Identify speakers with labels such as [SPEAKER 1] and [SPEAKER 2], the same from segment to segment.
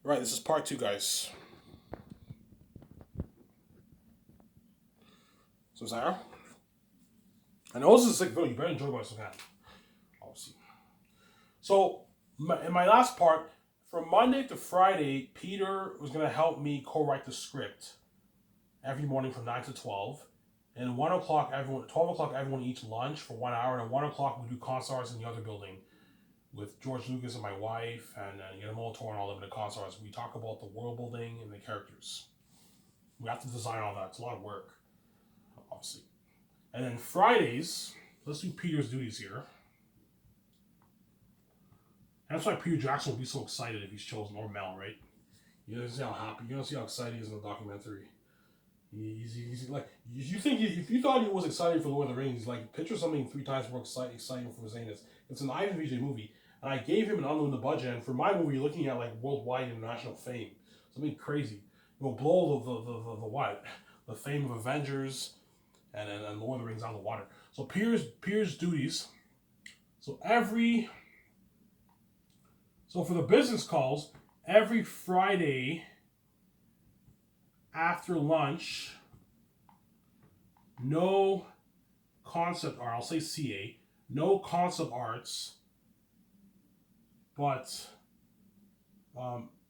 [SPEAKER 1] Right, this is part two, guys. So, Sarah, I know this is a sick video. You better enjoy what I can, obviously. So, in my last part, from Monday to Friday, Peter was going to help me co-write the script every morning from 9 to 12. And 1 o'clock, 12 o'clock, everyone eats lunch for 1 hour. And at 1 o'clock, we do concerts in the other building with George Lucas and my wife and Guillermo del Toro and all of them in the concerts. We talk about the world building and the characters. We have to design all that. It's a lot of work, obviously. And then Fridays, let's do Peter's duties here. That's why Peter Jackson will be so excited if he's chosen, or Mel, right? You know, see how happy, you know, see how excited he is in the documentary. He's like, you think if you thought he was excited for Lord of the Rings, like, picture something three times more exciting for saying this. It's an Ivan VJ movie, and I gave him an unlimited budget, and for my movie, you're looking at like worldwide international fame, something crazy. It will blow the what? The fame of Avengers and Lord of the Rings out of the water. So Peter's duties. So for the business calls, every Friday after lunch, no concept art. I'll say CA. No concept arts, but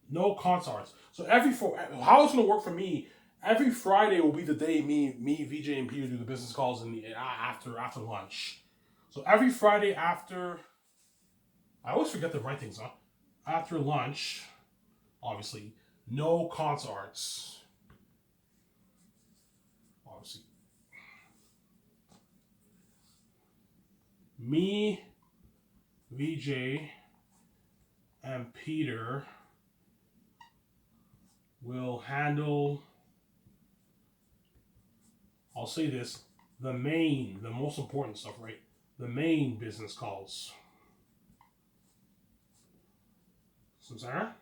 [SPEAKER 1] no concept arts. So how it's gonna work for me. Every Friday will be the day me, VJ, and Peter do the business calls in the after lunch. So every Friday after, I always forget to write things, huh? After lunch, obviously, no concept arts. Obviously, me, VJ, and Peter will handle, I'll say this, the most important stuff, right? The main business calls. So, Sarah?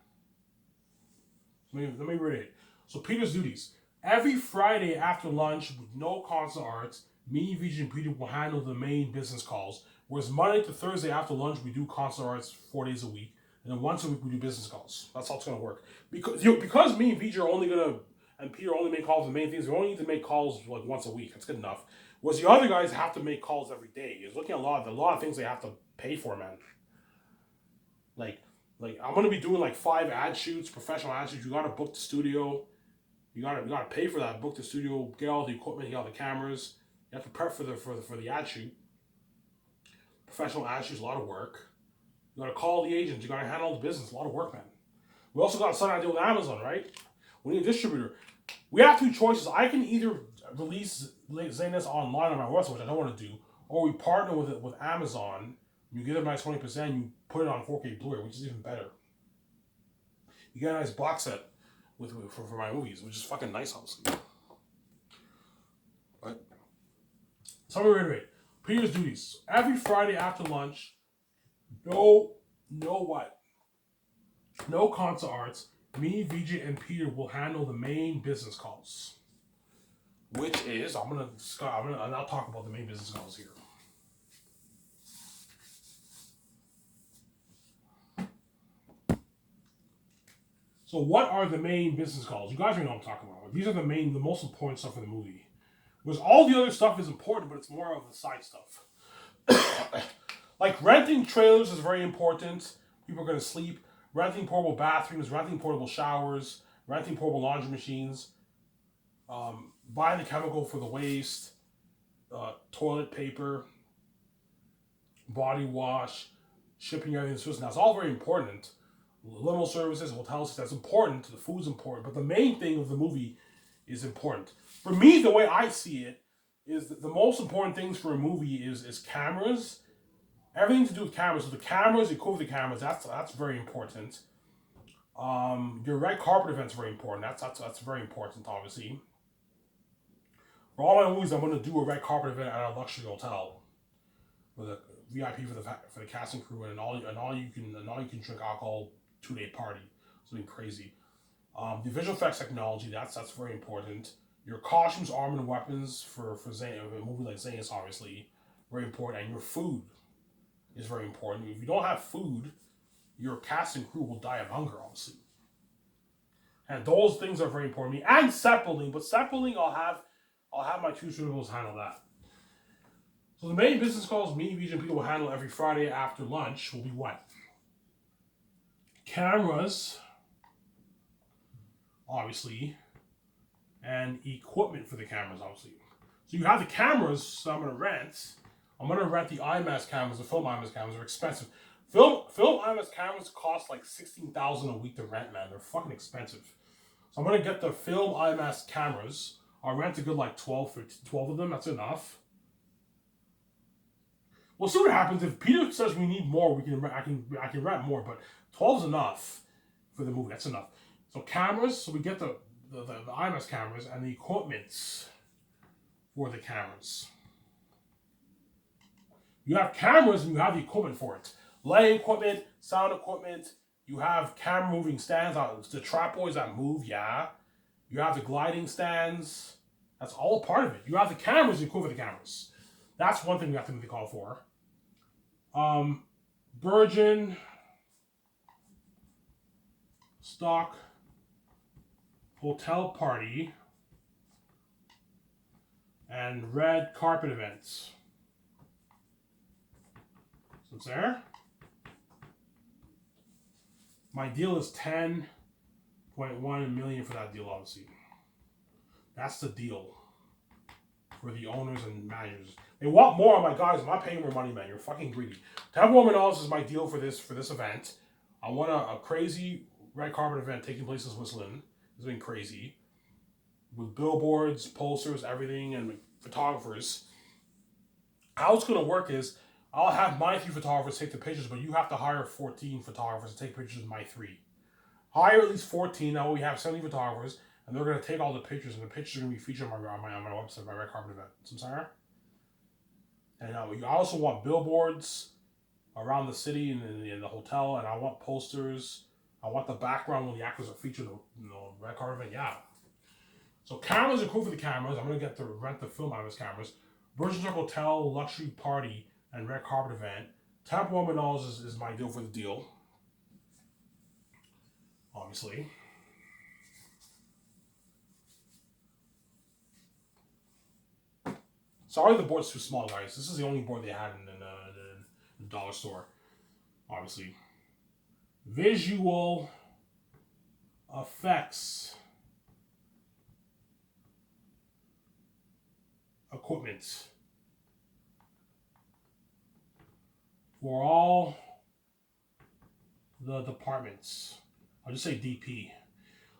[SPEAKER 1] Let me read it. So, Peter's duties. Every Friday after lunch, with no concept arts, me, VJ, and Peter will handle the main business calls. Whereas Monday to Thursday after lunch, we do concept arts 4 days a week. And then once a week, we do business calls. That's how it's going to work. Because me and VJ are only going to, and Peter only make calls the main things, we only need to make calls like once a week. That's good enough. Whereas the other guys have to make calls every day. You're looking at a lot of things they have to pay for, man. Like, I'm gonna be doing like 5 ad shoots, professional ad shoots. You gotta book the studio. You gotta pay for that. Book the studio. Get all the equipment. Get all the cameras. You have to prep for the ad shoot. Professional ad shoots, a lot of work. You gotta call the agents. You gotta handle the business. A lot of work, man. We also got to sign a deal with Amazon, right? We need a distributor. We have two choices. I can either release Zayness online on my website, which I don't want to do, or we partner with Amazon. You give them my 20%. You put it on 4K Blu-ray, which is even better. You get a nice box set for my movies, which is fucking nice, obviously. Right? So I'm gonna reiterate. Peter's duties. Every Friday after lunch, no what? No concept arts. Me, VJ, and Peter will handle the main business calls. Which is, I'll talk about the main business calls here. So what are the main business calls? You guys already know what I'm talking about. These are the most important stuff in the movie. Because all the other stuff is important, but it's more of the side stuff. Like renting trailers is very important. People are going to sleep. Renting portable bathrooms, renting portable showers, renting portable laundry machines, buying the chemical for the waste, toilet paper, body wash, shipping everything to Swiss. Now, it's all very important. Limo services, hotels, that's important. The food's important. But the main thing of the movie is important. For me, the way I see it is that the most important things for a movie is cameras. Everything to do with cameras. So the cameras, the equipment, the cameras, that's very important. Your red carpet event's very important. That's very important, obviously. For all my movies, I'm going to do a red carpet event at a luxury hotel with a VIP for the cast and crew, and all you can drink alcohol 2-day party, something crazy. The visual effects technology, that's very important. Your costumes, armor, and weapons for a movie like Zanus, obviously, very important. And your food is very important. If you don't have food, your cast and crew will die of hunger, obviously. And those things are very important to me. And set building, but set building I'll have my two students handle that. So the main business calls me, region people will handle every Friday after lunch will be what? Cameras, obviously, and equipment for the cameras, obviously. So you have the cameras that I'm gonna rent. I'm gonna rent the IMAX cameras. The film IMAX cameras are expensive. Film IMAX cameras cost like $16,000 a week to rent, man. They're fucking expensive. So I'm gonna get the film IMAX cameras. I'll rent a good like 12 of them. That's enough. We'll see what happens. If Peter says we need more, I can rent more, but 12 is enough for the movie. That's enough. So cameras. So we get the IMAX cameras and the equipment for the cameras. You have cameras and you have the equipment for it. Lighting equipment, sound equipment. You have camera moving stands. The trapezoids that move, yeah. You have the gliding stands. That's all part of it. You have the cameras and equipment for the cameras. That's one thing we have to make the call for. Virgin stock hotel party and red carpet events. So it's there. My deal is 10.1 million for that deal, obviously. That's the deal for the owners and managers. They want more on my guys. I'm not paying more money, man. You're fucking greedy. $10 is my deal for this event. I want a crazy red carpet event taking place in Switzerland. It's been crazy. With billboards, posters, everything, and photographers. How it's going to work is I'll have my 3 photographers take the pictures, but you have to hire 14 photographers to take pictures of my 3. Hire at least 14. Now we have 70 photographers, and they're going to take all the pictures, and the pictures are going to be featured on my website, my red carpet event. So I'm sorry. And I also want billboards around the city and in the hotel, and I want posters. I want the background when the actors are featured in the red carpet event. Yeah. So cameras are cool for the cameras. I'm going to rent the film IMAX cameras. Virgin Circle Hotel, luxury party, and red carpet event. $10 is my deal for the deal. Obviously. Sorry the board's too small, guys. This is the only board they had in the dollar store. Obviously. Visual effects equipment for all the departments. I'll just say DP.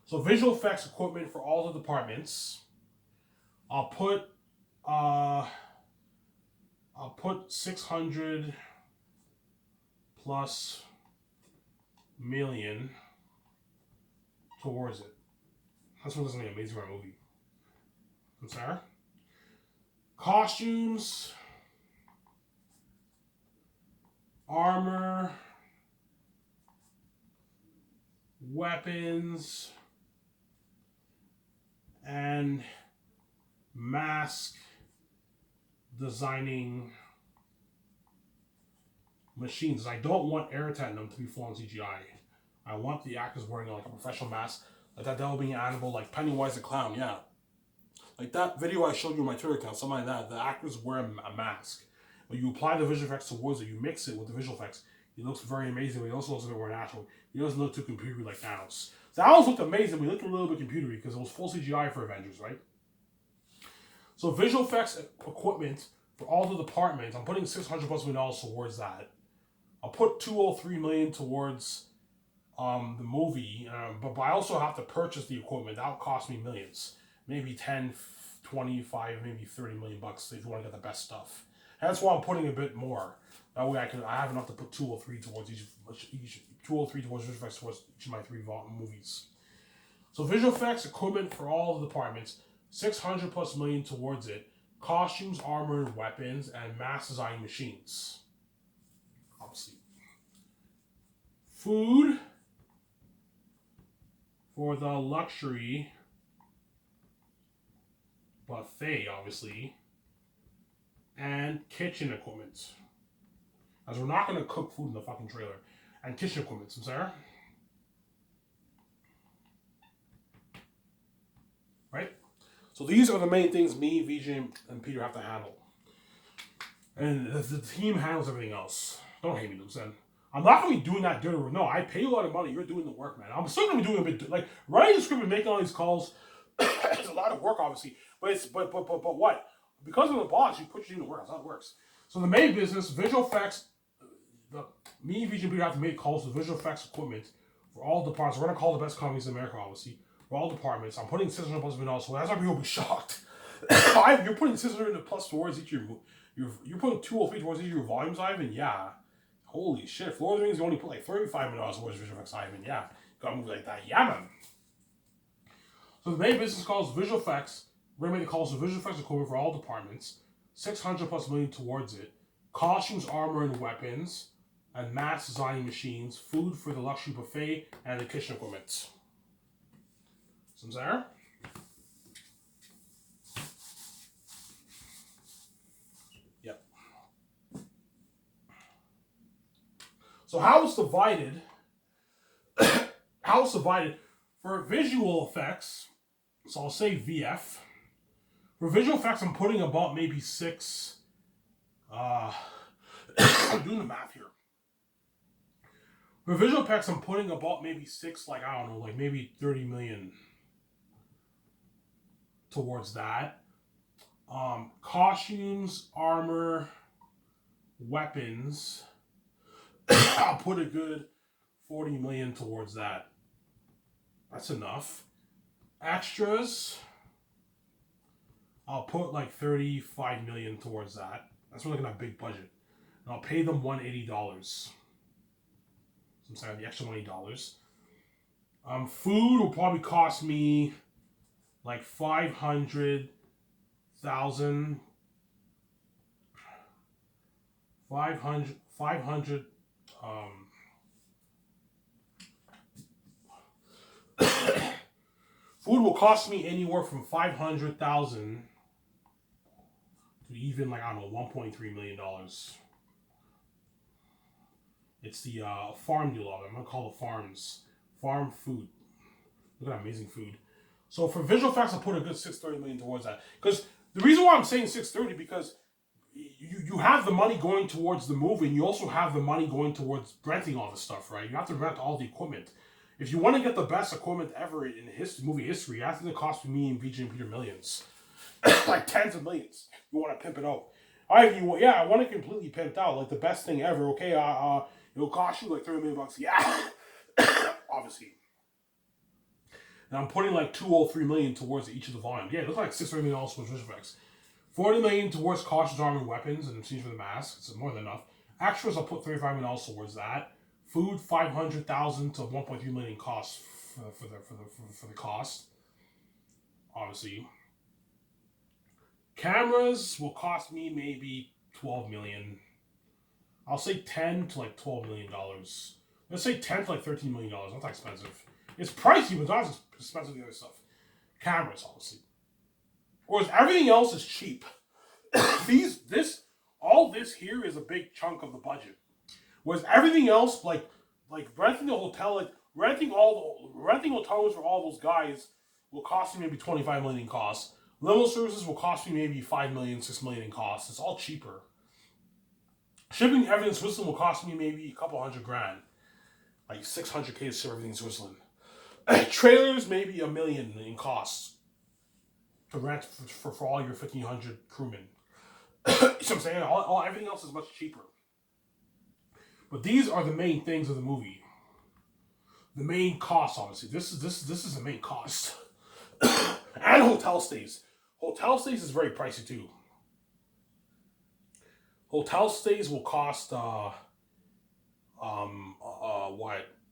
[SPEAKER 1] So visual effects equipment for all the departments. I'll put 600 plus million towards it. That's what this is going to be amazing for a movie. I'm sorry. Costumes, armor, weapons, and mask designing machines. I don't want Airtet in them to be full on CGI. I want the actors wearing like a professional mask, like that devil being animal, like Pennywise the Clown, yeah. Like that video I showed you on my Twitter account, something like that. The actors wear a mask. But you apply the visual effects towards it, you mix it with the visual effects. It looks very amazing, but it also looks a bit more natural. It doesn't look too computery like Thanos. Thanos looked amazing, but he looked a little bit computery because it was full CGI for Avengers, right? So visual effects equipment for all the departments, I'm putting $600 plus million towards that. I'll put $203 million towards the movie, but I also have to purchase the equipment. That'll cost me millions. Maybe 10, 25, maybe 30 million bucks if you want to get the best stuff. And that's why I'm putting a bit more. That way I have enough to put 203 towards each 203 towards visual effects towards each of my 3 movies. So visual effects equipment for all the departments, 600 plus million towards it. Costumes, armor, weapons, and mass design machines. Obviously. Food for the luxury buffet, obviously, and kitchen equipment. As we're not going to cook food in the fucking trailer. And kitchen equipment, I'm sorry. So these are the main things me, VJ, and Peter have to handle. And the team handles everything else. Don't hate me, Lucen. I'm not going to be doing that dirty work. No, I pay you a lot of money. You're doing the work, man. I'm still going to be doing a bit, like, writing the script and making all these calls. It's a lot of work, obviously. But what? Because of the boss, you put you in the work. That's how it works. So the main business, visual effects, me, VJ, and Peter have to make calls to visual effects equipment for all departments. We're going to call the best companies in America, obviously. For all departments. I'm putting $600 million, so that's why people will be shocked. You're putting 600 plus towards each of your, you're putting 203 towards each of your volumes, Ivan? Yeah. Holy shit. If Lord of the Rings, you only put like $35 million towards visual effects, Ivan. Yeah. Got a movie like that. Yeah, man. So the main business calls visual effects. We're going to make the calls to visual effects equipment for all departments. 600 plus million towards it. Costumes, armor, and weapons. And mass designing machines. Food for the luxury buffet. And the kitchen equipment. Some there. Yep. So how it's divided? How it's divided for visual effects? So I'll say VF. For visual effects, I'm putting about maybe 6. I'm doing the math here. For visual effects, I'm putting about maybe 6, like I don't know, like maybe 30 million. Towards that. Costumes, armor, weapons. I'll put a good 40 million towards that. That's enough. Extras. I'll put like 35 million towards that. That's really like a big budget. And I'll pay them $180. So I'm sorry, the extra $180. Food will probably cost me like 500,000, 500, food will cost me anywhere from 500,000 to even like, I don't know, $1.3 million. It's the farm deal of it. I'm going to call the farms. Farm food. Look at that amazing food. So for visual effects, I'll put a good 630 million towards that. Because the reason why I'm saying 630 because you have the money going towards the movie, and you also have the money going towards renting all this stuff, right? You have to rent all the equipment. If you want to get the best equipment ever in movie history, that's going to cost me and VJ and Peter millions, like tens of millions. You want to pimp it out. I want it completely pimped out, like the best thing ever. Okay, it'll cost you like $30 million. Yeah, obviously. And I'm putting like 203 million towards each of the volumes. Yeah, it looks like $630 million towards visual effects. 40 million towards costumes, armor, and weapons, and machines for the mask. It's more than enough. Extras, I'll put 35 million towards that. Food, 500,000 to 1.3 million costs for the cost. Obviously. Cameras will cost me maybe 12 million. I'll say 10 to like $12 million. Let's say 10 to like $13 million. Not that expensive. It's pricey, but not as expensive as the other stuff. Cameras, obviously. Whereas everything else is cheap. All this here is a big chunk of the budget. Whereas everything else, like renting the hotel, like renting hotels for all those guys will cost me maybe 25 million in costs. Limo services will cost me maybe 5 million, 6 million in costs. It's all cheaper. Shipping everything in Switzerland will cost me maybe a couple $100,000. Like $600K to ship everything in Switzerland. Trailers, maybe $1 million in costs to rent for all your 1,500 crewmen. You know what I'm saying? Everything else is much cheaper. But these are the main things of the movie. The main cost, obviously. This is the main cost. And hotel stays. Hotel stays is very pricey too. Hotel stays will cost what?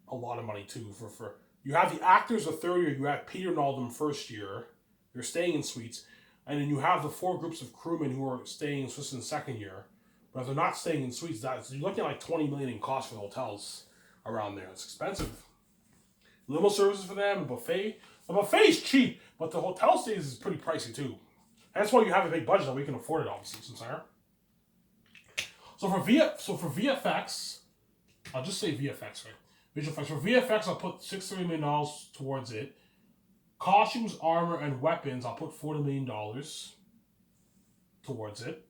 [SPEAKER 1] A lot of money too. For you have the actors the third year, you have Peter and all them first year. They're staying in suites. And then you have the 4 groups of crewmen who are staying in Switzerland second year. But if they're not staying in suites, so you're looking at like 20 million in cost for the hotels around there. It's expensive. Limo services for them, a buffet. The buffet is cheap, but the hotel stays is pretty pricey too. That's why you have a big budget that we can afford it, obviously, since higher. So for VFX, I'll just say VFX, right? Visual effects. For VFX, I'll put $630 million towards it. Costumes, armor, and weapons, I'll put $40 million towards it.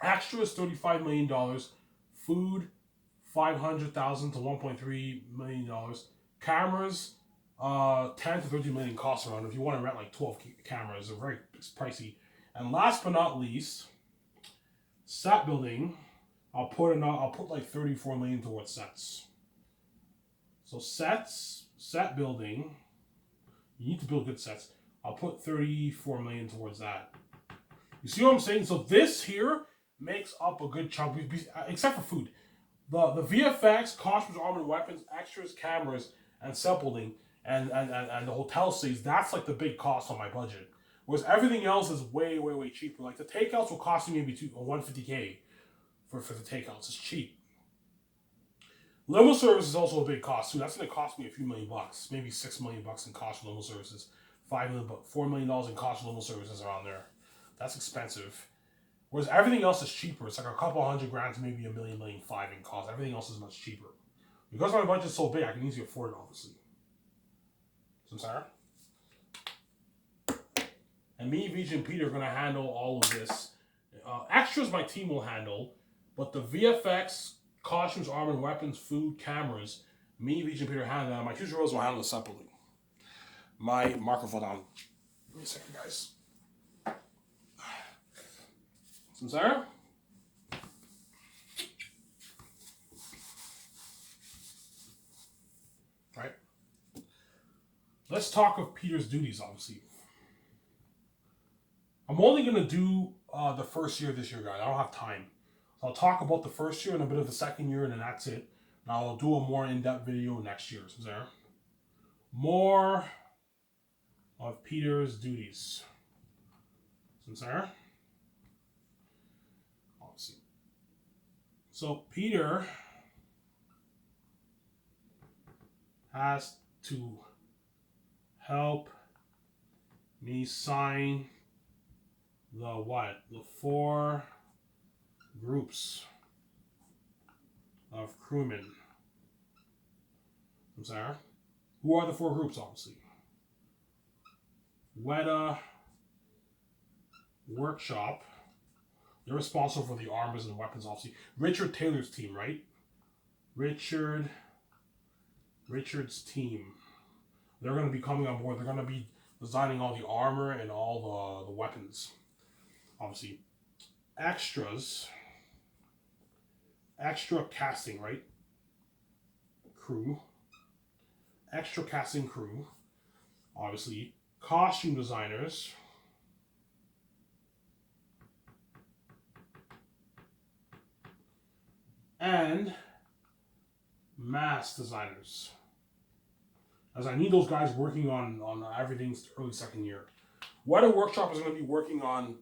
[SPEAKER 1] Extras, $35 million. Food, $500,000 to $1.3 million. Cameras, 10 to 13 million cost around. If you want to rent like 12 cameras, they're very pricey. And last but not least, set building. I'll put like 34 million towards sets. So set building. You need to build good sets. I'll put 34 million towards that. You see what I'm saying? So this here makes up a good chunk, except for food. The VFX, costumes, armor, and weapons, extras, cameras, and set building, and the hotel stays. That's like the big cost on my budget. Whereas everything else is way, way, way cheaper. Like the takeouts will cost me maybe $150K for the takeouts. It's cheap. Limo service is also a big cost too. That's going to cost me a few $1 million, maybe $6 million in cost for limo services. $5 million, $4 million in cost for limo services around there. That's expensive. Whereas everything else is cheaper. It's like a couple $100,000 to maybe $1 million, $1.5 million in cost. Everything else is much cheaper. Because my budget's so big, I can easily afford it, obviously. So, Sarah? And me, Vij, and Peter are going to handle all of this. Extras my team will handle, but the VFX, costumes, armor, weapons, food, cameras, me, Vij, and Peter handle that. My two heroes will handle it separately. My microphone on. Give me a second, guys. So, Sarah? Right. Let's talk of Peter's duties, obviously. I'm only going to do the first year this year, guys. I don't have time. So I'll talk about the first year and a bit of the second year, and then that's it. And I'll do a more in-depth video next year. So there. More of Peter's duties. So there. Obviously. So Peter has to help me sign the what? The 4 groups of crewmen. I'm sorry. Who are the 4 groups, obviously? Weta Workshop. They're responsible for the armors and weapons, obviously. Richard Taylor's team, right? Richard's team. They're going to be coming on board. They're going to be designing all the armor and all the weapons. Obviously. Extras. Extra casting, right? Crew. Extra casting crew. Obviously. Costume designers. And mask designers. As I need those guys working on everything early second year. Weta Workshop is going to be working on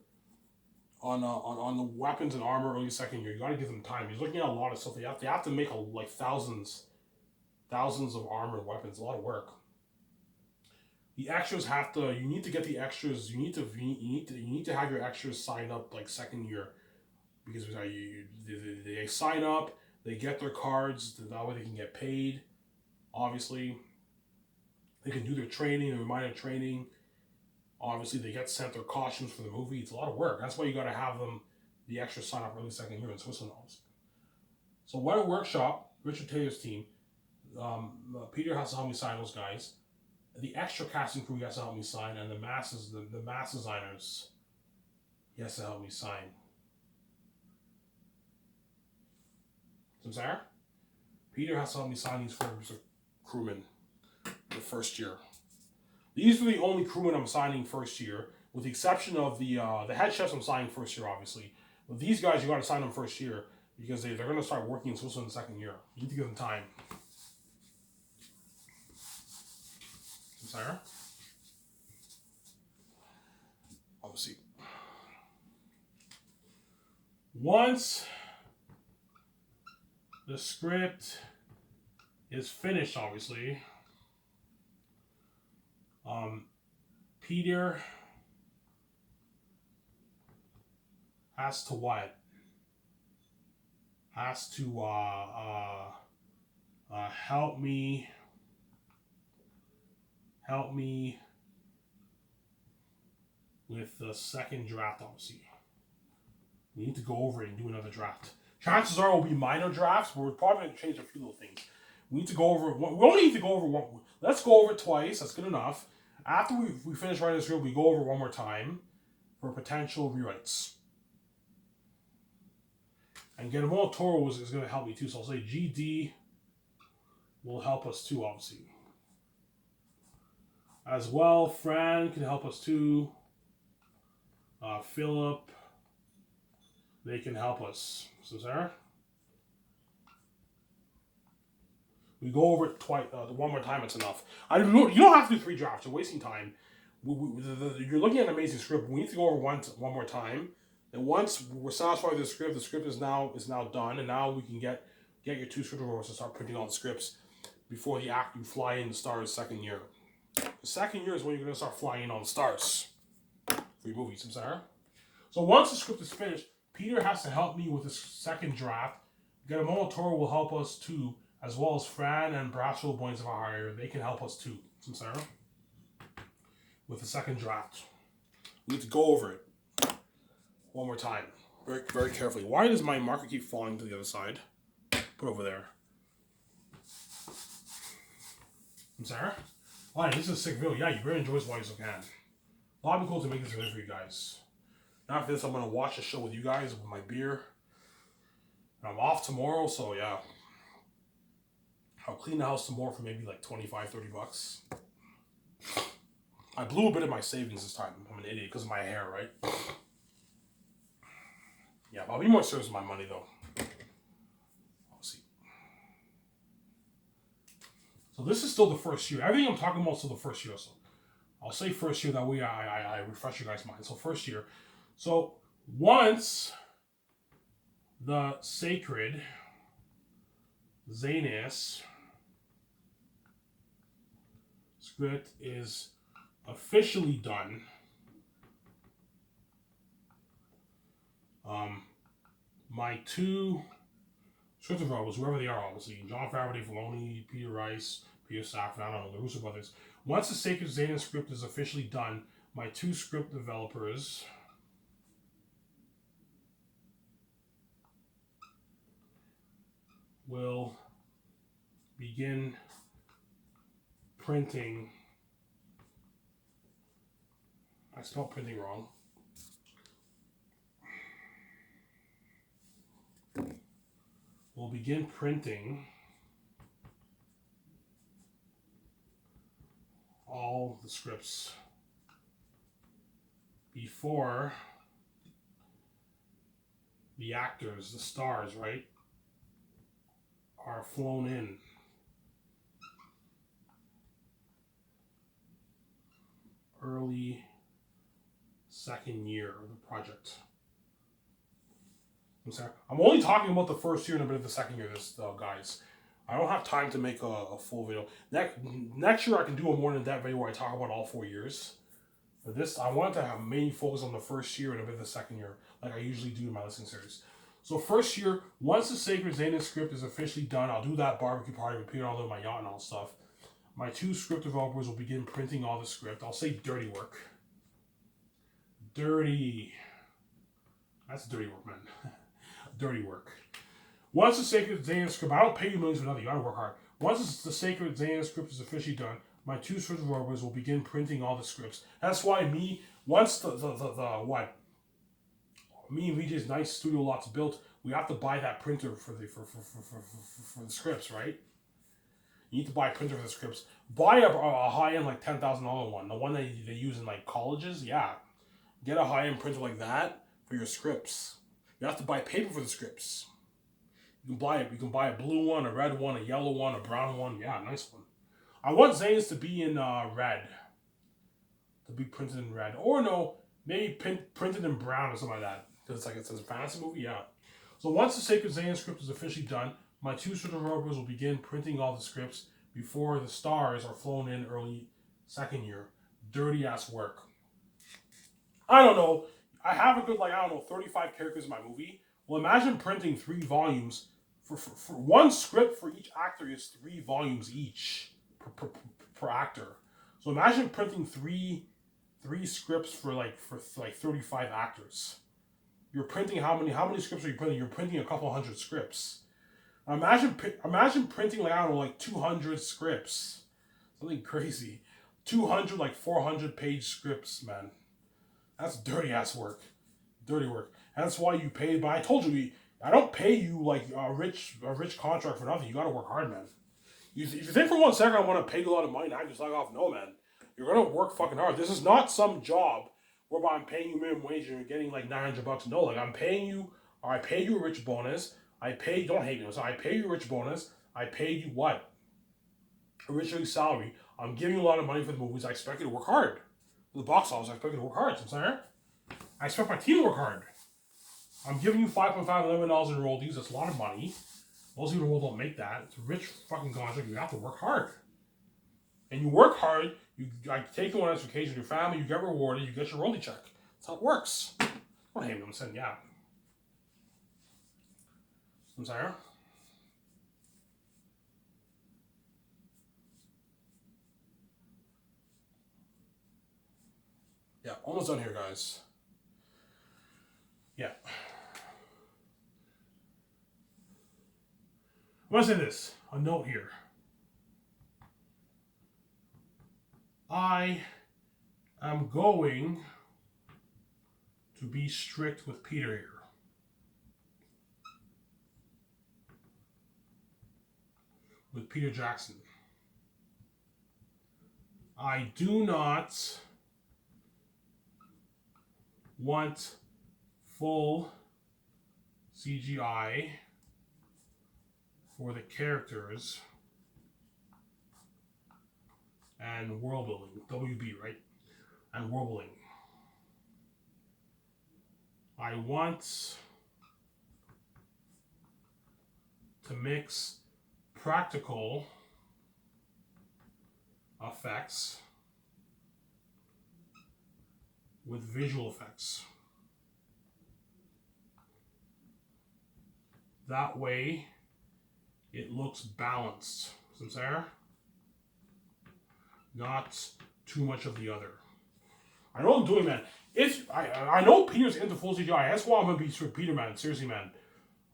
[SPEAKER 1] the weapons and armor early second year. You got to give them time. He's looking at a lot of stuff. They have to make like thousands of armor and weapons. A lot of work. The extras have to. You need to get the extras. You need to have your extras sign up like second year, because they sign up. They get their cards. That way they can get paid. Obviously, they can do their training, their minor training. Obviously, they get sent their costumes for the movie. It's a lot of work. That's why you got to have them, the extras sign up early second year in Switzerland. So, Weta Workshop, Richard Taylor's team, Peter has to help me sign those guys. The extra casting crew has to help me sign, and the mask designers, he has to help me sign. So, Sarah? Peter has to help me sign these 4 groups of crewmen the first year. These are the only crewmen I'm signing first year, with the exception of the head chefs I'm signing first year, obviously. But these guys, you got to sign them first year, because they're going to start working in Switzerland in the second year. You need to give them time. Sarah? Obviously. Once the script is finished, obviously, Peter has to what? Has to help me with the second draft, obviously. We need to go over it and do another draft. Chances are it will be minor drafts, but we're probably going to change a few little things. We need to go over one. We only need to go over one. Let's go over it twice. That's good enough. After we finish writing this script, we go over one more time for potential rewrites. And Guillermo Toro is going to help me too. So I'll say GD will help us too, obviously. As well, Fran can help us too. Philip, they can help us. So, Sarah? We go over it twice. One more time, it's enough. You don't have to do 3 drafts. You're wasting time. You're looking at an amazing script. We need to go over one more time. And once we're satisfied with the script is now done, and now we can get your 2 script reviewers to start printing all the scripts before you fly in the stars second year. The second year is when you're going to start flying in on the stars for your movies, Sarah. So once the script is finished, Peter has to help me with the second draft. Guillermo Toro will help us too, as well as Fran and Braswell Boynes of Ohio. They can help us too, Sarah, with the second draft. We need to go over it one more time, very, very carefully. Why does my marker keep falling to the other side? Put over there. Sarah? Why, this is a sick video. Yeah, you better enjoy this while you still can. A lot of cool to make this video for you guys. Now after this, I'm going to watch the show with you guys with my beer. And I'm off tomorrow, so yeah. I'll clean the house tomorrow for maybe like 25, 30 bucks. I blew a bit of my savings this time. I'm an idiot because of my hair, right? Yeah, but I'll be more serious with my money though. I'll see. So this is still the first year. Everything I'm talking about is still the first year. So I'll say first year, that way I refresh you guys' mind. So first year. So once the sacred Zanus script is officially done, my 2 script developers, whoever they are, obviously, John Favreau, Filoni, Peter Rice, Peter Safran, I don't know, the Russo brothers. Once the Sacred Zanus script is officially done, my 2 script developers will begin printing. I spelled printing wrong. We'll begin printing all the scripts before the actors, the stars, right, are flown in. Early second year of the project. I'm only talking about the first year and a bit of the second year, guys. I don't have time to make a full video. Next year I can do a more in-depth video where I talk about all 4 years. For this, I want to have mainly focus on the first year and a bit of the second year, like I usually do in my listening series. So first year, once the Sacred Zanus script is officially done, I'll do that barbecue party with Peter all over my yacht and all stuff. My 2 script developers will begin printing all the script. I'll say dirty work. Dirty. That's dirty work, man. Dirty work. Once the Sacred Zanus script, I don't pay you millions for nothing. You gotta work hard. Once the Sacred Zanus script is officially done, my 2 script developers will begin printing all the scripts. That's why once me and VJ's nice studio lot's built, we have to buy that printer for the scripts, right? You need to buy a printer for the scripts. Buy a high-end like $10,000 one, the one that they use in like colleges. Yeah, get a high-end printer like that for your scripts. You have to buy paper for the scripts. You can buy a blue one, a red one, a yellow one, a brown one. Yeah, nice one. I want Zanus to be in red. To be printed in red. Or no, maybe printed in brown or something like that. Because it's a fantasy movie, yeah. So once the Sacred Zanus script is officially done, my 2 script developers will begin printing all the scripts before the stars are flown in early second year. Dirty ass work. I don't know. I have a good, 35 characters in my movie. Well, imagine printing 3 volumes. For one script for each actor is 3 volumes each per actor. So imagine printing three scripts for like 35 actors. You're printing how many scripts are you printing? You're printing a couple hundred scripts. Imagine printing like, I don't know, like 200 scripts. Something crazy. 200 like 400 page scripts, man. That's dirty ass work. Dirty work. And that's why you pay. But I told you, I don't pay you like a rich contract for nothing. You gotta work hard, man. If you think for 1 second I want to pay you a lot of money and I just like off, no, man. You're gonna work fucking hard. This is not some job whereby I'm paying you minimum wage and you're getting like $900. No, like I'm paying you, or I pay you a rich bonus. Don't hate me. So I pay you a rich bonus. I paid you what? A rich salary. I'm giving you a lot of money for the movies. I expect you to work hard. For the box office, I expect you to work hard. So I expect my team to work hard. I'm giving you $5.5 million in royalties. That's a lot of money. Most people in the world don't make that. It's a rich fucking contract. You have to work hard. And you work hard, you take you on a vacation with your family, you get rewarded, you get your royalty check. That's how it works. Don't hate me, I'm saying, yeah. I'm sorry? Yeah, almost done here, guys. Yeah. I'm going to say this, a note here. I am going to be strict with Peter here. With Peter Jackson. I do not want full CGI for the characters and world building. WB, right? And world building. I want to mix practical effects with visual effects. That way, it looks balanced. See what I'm saying? Not too much of the other. I know what I'm doing, man. I know Peter's into full CGI. That's why I'm gonna be Peter, man. Seriously, man.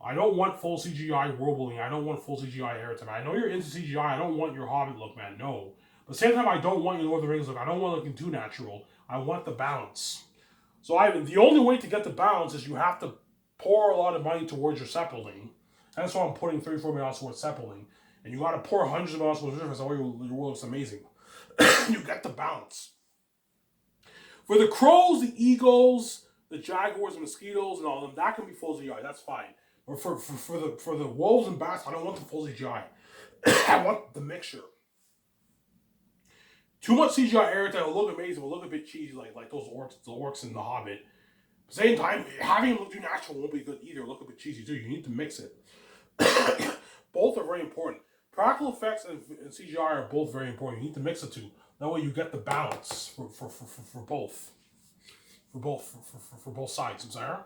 [SPEAKER 1] I don't want full CGI world building. I don't want full CGI airtime. I know you're into CGI. I don't want your Hobbit look, man. No. But at the same time, I don't want your Lord of the Rings look. I don't want it looking too natural. I want the balance. So the only way to get the balance is you have to pour a lot of money towards your set building. That's why I'm putting $34 million towards set building. And you got to pour hundreds of millions towards difference. That way your world looks amazing. You get the balance. For the crows, the eagles, the jaguars, the mosquitoes, and all of them, that can be full CGI. That's fine. But for the wolves and bats, I don't want the full CGI. I want the mixture. Too much CGI airtime will look amazing, will look a bit cheesy, like those orcs in The Hobbit. At the same time, having them look too natural won't be good either. Look a bit cheesy too. You need to mix it. Both are very important. Practical effects and CGI are both very important. You need to mix the two. That way you get the balance for both. For both sides. I'm sorry.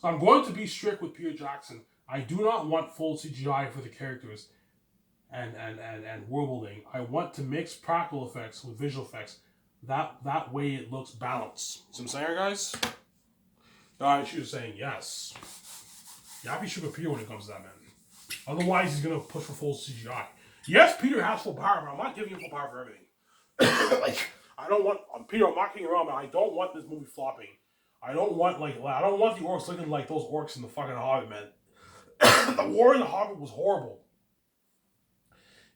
[SPEAKER 1] So I'm going to be strict with Peter Jackson. I do not want full CGI for the characters and world building. I want to mix practical effects with visual effects. That way it looks balanced. See what I'm saying, guys? Guys, she was saying yes. You have to be strict with Peter when it comes to that, man. Otherwise, he's going to push for full CGI. Yes, Peter has full power, but I'm not giving him full power for everything. I don't want Peter. I'm not kidding around, man. I don't want this movie flopping. I don't want the orcs looking like those orcs in the fucking Hobbit, man. The war in the Hobbit was horrible.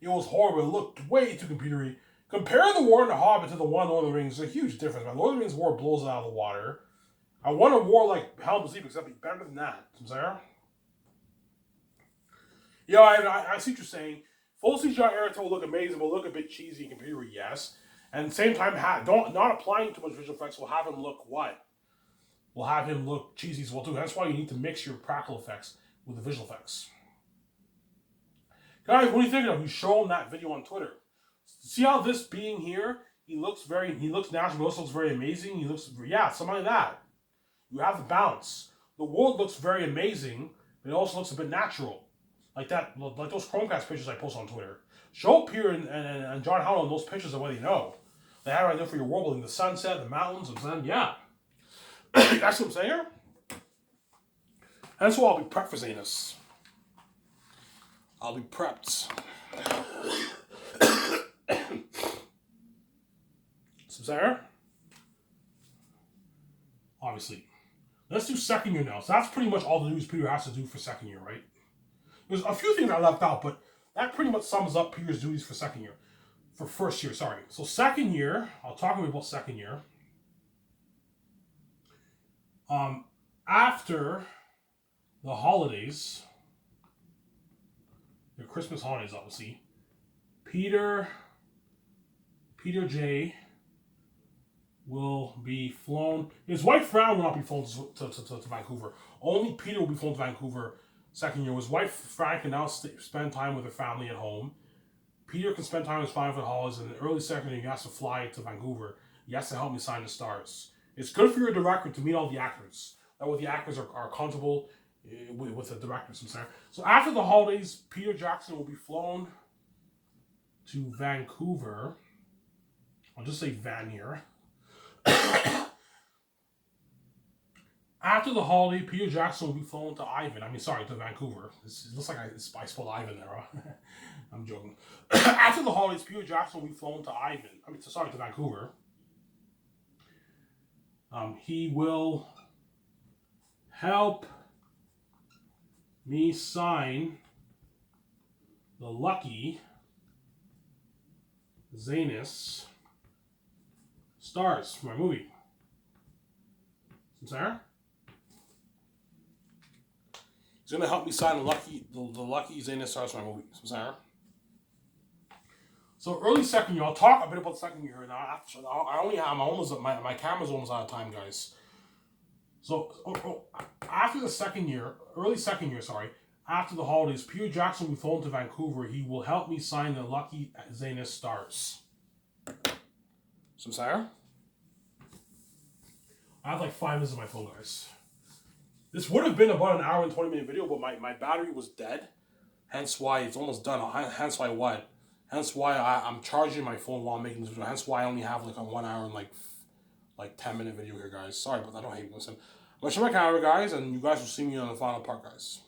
[SPEAKER 1] It was horrible. It looked way too computery. Compare the war in the Hobbit to the one in Lord of the Rings. There's a huge difference, man. Lord of the Rings war blows it out of the water. I want a war like Helm's Deep, except be better than that. Sarah? Yeah, I see what you're saying. Full CGI airtime will look amazing, will look a bit cheesy and computery, yes. And at the same time, not applying too much visual effects will have him look what? Will have him look cheesy as well too. That's why you need to mix your practical effects with the visual effects. Guys, what are you thinking of? You showing that video on Twitter. See how this being here, he looks natural, he also looks very amazing. Something like that. You have the balance. The world looks very amazing, but it also looks a bit natural. Like those Chromecast pictures I post on Twitter. Show Peter and John Howland those pictures of what they know. They have right there for your world building, the sunset, the mountains, and then yeah. That's what I'm saying. That's why I'll be prepped for this. I'll be prepped. So there. Obviously. Let's do second year now. So that's pretty much all the news Peter has to do for second year, right? There's a few things I left out, but that pretty much sums up Peter's duties for second year. For first year, sorry. So second year, I'll talk about second year. After the holidays, the Christmas holidays, obviously, Peter J will be flown. His wife Fran will not be flown to Vancouver. Only Peter will be flown to Vancouver second year. His wife Fran can now spend time with her family at home. Peter can spend time with his family for the holidays, and in the early second year, he has to fly to Vancouver. He has to help me sign the stars. It's good for your director to meet all the actors. That way the actors are comfortable with the directors. So after the holidays, Peter Jackson will be flown to Vancouver. I'll just say Vanier. After the holiday, Peter Jackson will be flown to Vancouver. It looks like I spelled Ivan there, huh? I'm joking. After the holidays, Peter Jackson will be flown to Vancouver. He will help me sign the Lucky Zanus stars for my movie. Sarah? He's going to help me sign the Lucky Zanus stars for my movie. Sarah? So early second year, I'll talk a bit about second year now. My camera's almost out of time, guys. So after the second year, after the holidays, Peter Jackson will be flown to Vancouver. He will help me sign the Lucky Zanus stars. Sarah? I have like 5 minutes on my phone, guys. This would have been about an hour and 20-minute video, but my battery was dead. Hence why it's almost done. Hence why I'm charging my phone while I'm making this video. Hence why I only have like a 1 hour and like 10-minute video here, guys. Sorry, but I don't hate you. Listen, I'm gonna show my camera, guys, and you guys will see me on the final part, guys.